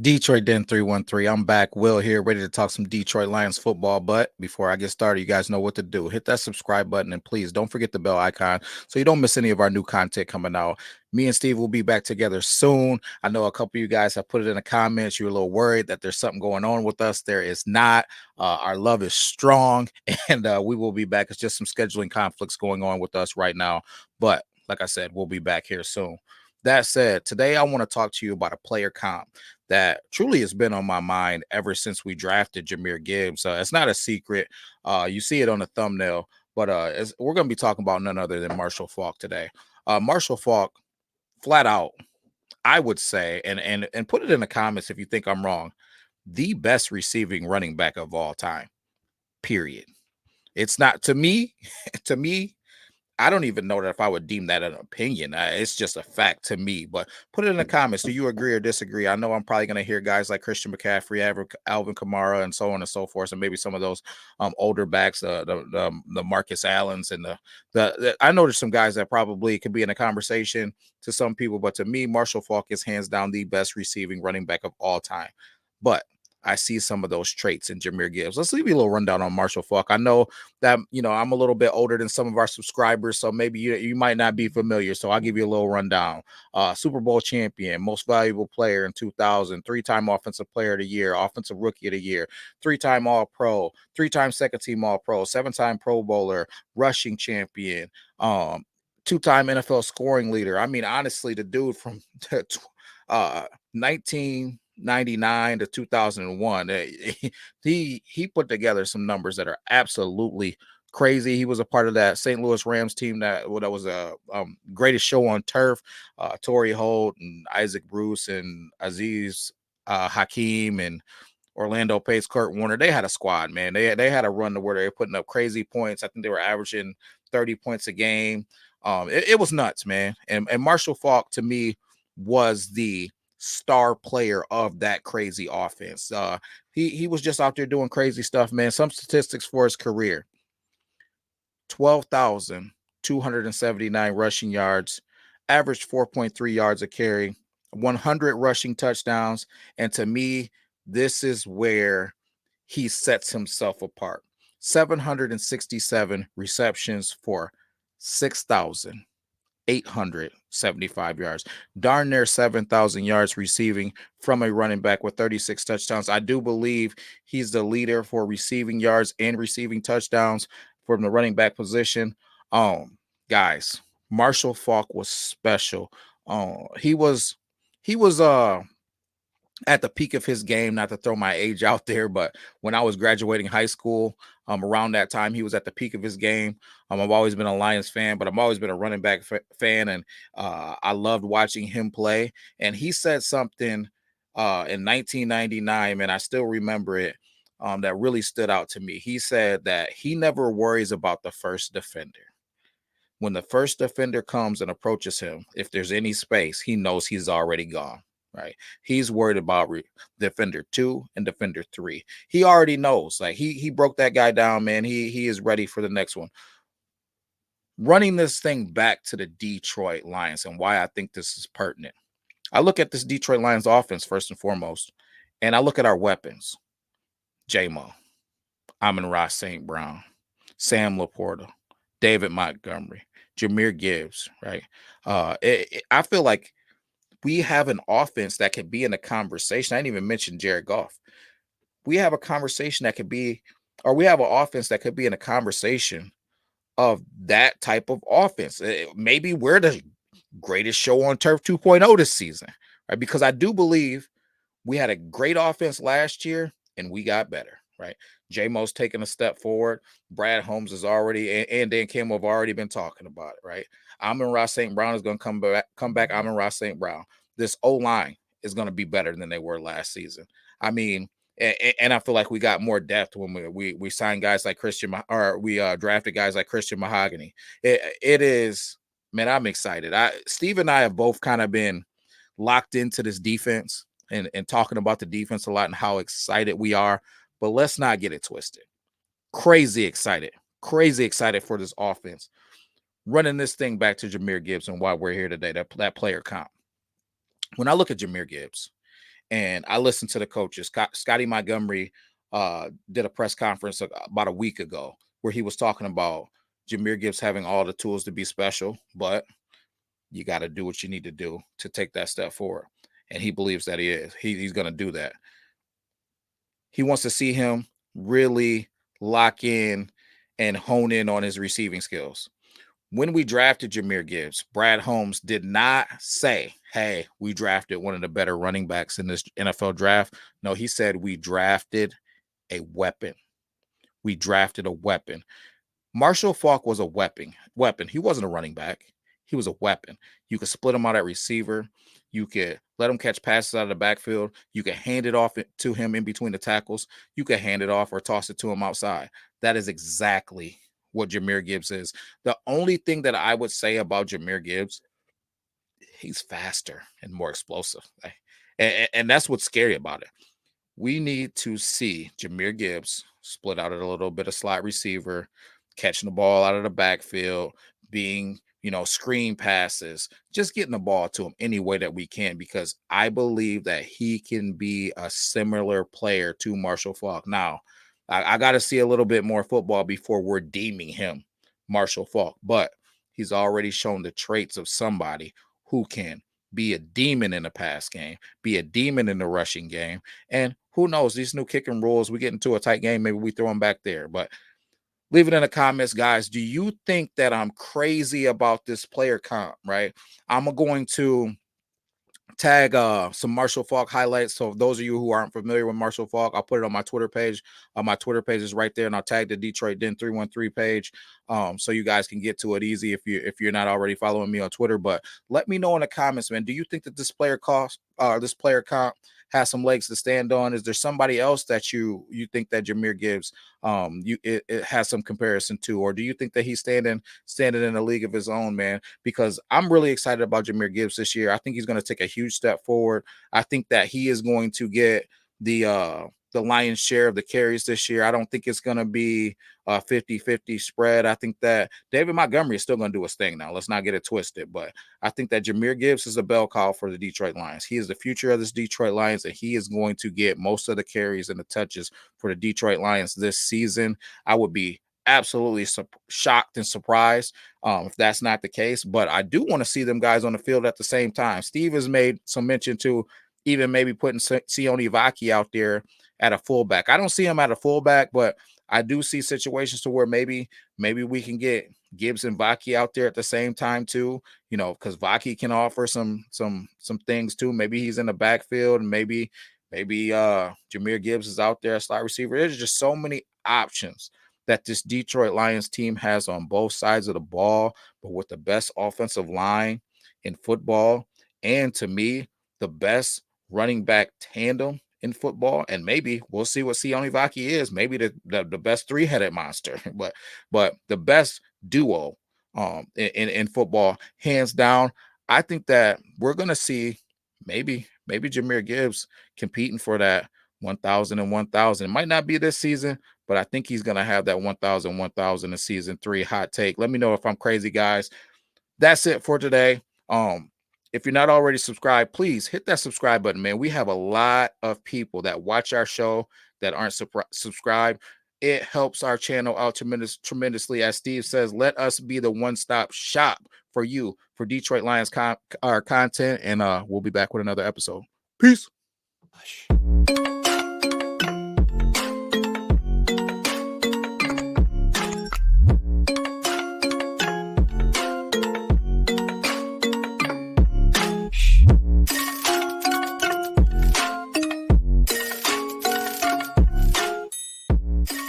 Detroit Den 313. I'm back. Will here, ready to talk some Detroit Lions football. But before I get started, you guys know what to do. Hit that subscribe button and please don't forget the bell icon so you don't miss any of our new content coming out. Me and Steve will be back together soon. I know a couple of you guys have put it in the comments. You're a little worried that there's something going on with us. There is not. Our love is strong and we will be back. It's just some scheduling conflicts going on with us right now. But like I said, we'll be back here soon. That said, today I want to talk to you about a player comp that truly has been on my mind ever since we drafted Jahmyr Gibbs. It's not a secret. You see it on the thumbnail, but we're going to be talking about none other than Marshall Faulk today. Marshall Faulk, flat out, I would say, and put it in the comments if you think I'm wrong, the best receiving running back of all time, period. It's not to me, to me, I don't even know that if I would deem that an opinion. It's just a fact to me. But put it in the comments. Do you agree or disagree? I know I'm probably going to hear guys like Christian McCaffrey, Alvin Kamara, and so on and so forth, and maybe some of those older backs, the Marcus Allens, and the I know there's some guys that probably could be in a conversation to some people, but to me, Marshall Faulk is hands down the best receiving running back of all time. But I see some of those traits in Jahmyr Gibbs. Let's leave you a little rundown on Marshall Faulk. I know that, I'm a little bit older than some of our subscribers, so maybe you might not be familiar. So I'll give you a little rundown. Super Bowl champion, most valuable player in 2000, three-time offensive player of the year, offensive rookie of the year, three-time All-Pro, three-time second-team All-Pro, seven-time Pro Bowler, rushing champion, two-time NFL scoring leader. I mean, honestly, the dude from 1999 to 2001, he put together some numbers that are absolutely crazy. He was a part of that St. Louis Rams team that was a greatest show on turf. Torrey Holt and Isaac Bruce and Aziz Hakeem and Orlando Pace, Kurt Warner. They had a squad, man. They had a run to where they were putting up crazy points. I think they were averaging 30 points a game. It was nuts, man. And Marshall Faulk, to me, was the star player of that crazy offense. He was just out there doing crazy stuff, man. Some statistics for his career: 12,279 rushing yards, averaged 4.3 yards a carry, 100 rushing touchdowns, and to me, this is where he sets himself apart. 767 receptions for 6,875 yards, darn near 7,000 yards receiving from a running back with 36 touchdowns. I do believe he's the leader for receiving yards and receiving touchdowns from the running back position. Guys, Marshall Faulk was special. He was at the peak of his game, not to throw my age out there, but when I was graduating high school, around that time, he was at the peak of his game. I've always been a Lions fan, but I've always been a running back fan, and I loved watching him play. And he said something in 1999, man, I still remember it, that really stood out to me. He said that he never worries about the first defender. When the first defender comes and approaches him, if there's any space, he knows he's already gone. Right. He's worried about defender 2 and defender 3. He already knows. Like he broke that guy down, man. He is ready for the next one. Running this thing back to the Detroit Lions and why I think this is pertinent. I look at this Detroit Lions offense first and foremost, and I look at our weapons. J-Mo, Amon-Ra St. Brown, Sam Laporta, David Montgomery, Jahmyr Gibbs, right? I feel like we have an offense that could be in a conversation. I didn't even mention Jared Goff. We have a conversation that could be, or we have an offense that could be in a conversation of that type of offense. Maybe we're the greatest show on turf 2.0 this season, right? Because I do believe we had a great offense last year and we got better, right? J-Mo's taking a step forward. Brad Holmes is already, and Dan Campbell have already been talking about it, right? Amon-Ra St. Brown is going to come back. Amon-Ra St. Brown. This O-line is going to be better than they were last season. I mean, and I feel like we got more depth when we signed guys like Christian, or we drafted guys like Christian Mahogany. It is, man, I'm excited. Steve and I have both kind of been locked into this defense and talking about the defense a lot and how excited we are. But let's not get it twisted. Crazy excited for this offense. Running this thing back to Jahmyr Gibbs and why we're here today, that player comp. When I look at Jahmyr Gibbs And I listened to the coaches. Scotty Montgomery did a press conference about a week ago where he was talking about Jahmyr Gibbs having all the tools to be special, but you got to do what you need to do to take that step forward. And he believes that he is. He's going to do that. He wants to see him really lock in and hone in on his receiving skills. When we drafted Jahmyr Gibbs, Brad Holmes did not say, hey, we drafted one of the better running backs in this NFL draft. No, he said we drafted a weapon. We drafted a weapon. Marshall Faulk was a weapon. He wasn't a running back. He was a weapon. You could split him out at receiver. You could let him catch passes out of the backfield. You could hand it off to him in between the tackles. You could hand it off or toss it to him outside. That is exactly what Jahmyr Gibbs is. The only thing that I would say about Jahmyr Gibbs, he's faster and more explosive. And that's what's scary about it. We need to see Jahmyr Gibbs split out a little bit of slot receiver, catching the ball out of the backfield, being, screen passes, just getting the ball to him any way that we can, because I believe that he can be a similar player to Marshall Faulk. Now, I got to see a little bit more football before we're deeming him Marshall Faulk, but he's already shown the traits of somebody who can be a demon in the pass game, be a demon in the rushing game. And who knows, these new kicking rules, we get into a tight game, maybe we throw him back there. But leave it in the comments, guys. Do you think that I'm crazy about this player comp, right? I'm going to tag some Marshall Faulk highlights. So those of you who aren't familiar with Marshall Faulk, I'll put it on my Twitter page. My Twitter page is right there, and I'll tag the Detroit Den 313 page, so you guys can get to it easy if you're not already following me on Twitter. But let me know in the comments, man. Do you think that this player comp has some legs to stand on? Is there somebody else that you think that Jahmyr Gibbs it has some comparison to, or do you think that he's standing in a league of his own, man? Because I'm really excited about Jahmyr Gibbs this year. I think he's going to take a huge step forward. I think that he is going to get the lion's share of the carries this year. I don't think it's going to be a 50-50 spread. I think that David Montgomery is still going to do his thing now. Let's not get it twisted. But I think that Jahmyr Gibbs is a bell cow for the Detroit Lions. He is the future of this Detroit Lions, and he is going to get most of the carries and the touches for the Detroit Lions this season. I would be absolutely shocked and surprised if that's not the case. But I do want to see them guys on the field at the same time. Steve has made some mention to even maybe putting Sione Vaki out there at a fullback. I don't see him at a fullback, but I do see situations to where maybe we can get Gibbs and Vaki out there at the same time too, because Vaki can offer some things too. Maybe he's in the backfield, and maybe Jahmyr Gibbs is out there as slot receiver. There's just so many options that this Detroit Lions team has on both sides of the ball, but with the best offensive line in football, and to me, the best running back tandem in football. And maybe we'll see what Sione Vaki is. Maybe the best three-headed monster, but the best duo in football, hands down. I think that we're gonna see maybe Jahmyr Gibbs competing for that 1,000 and 1,000. It might not be this season, but I think he's gonna have that 1,000 in season 3. Hot take. Let me know if I'm crazy, guys. That's it for today. If you're not already subscribed, please hit that subscribe button, man. We have a lot of people that watch our show that aren't subscribed. It helps our channel out tremendously. As Steve says, let us be the one-stop shop for you for Detroit Lions content, and we'll be back with another episode. Peace.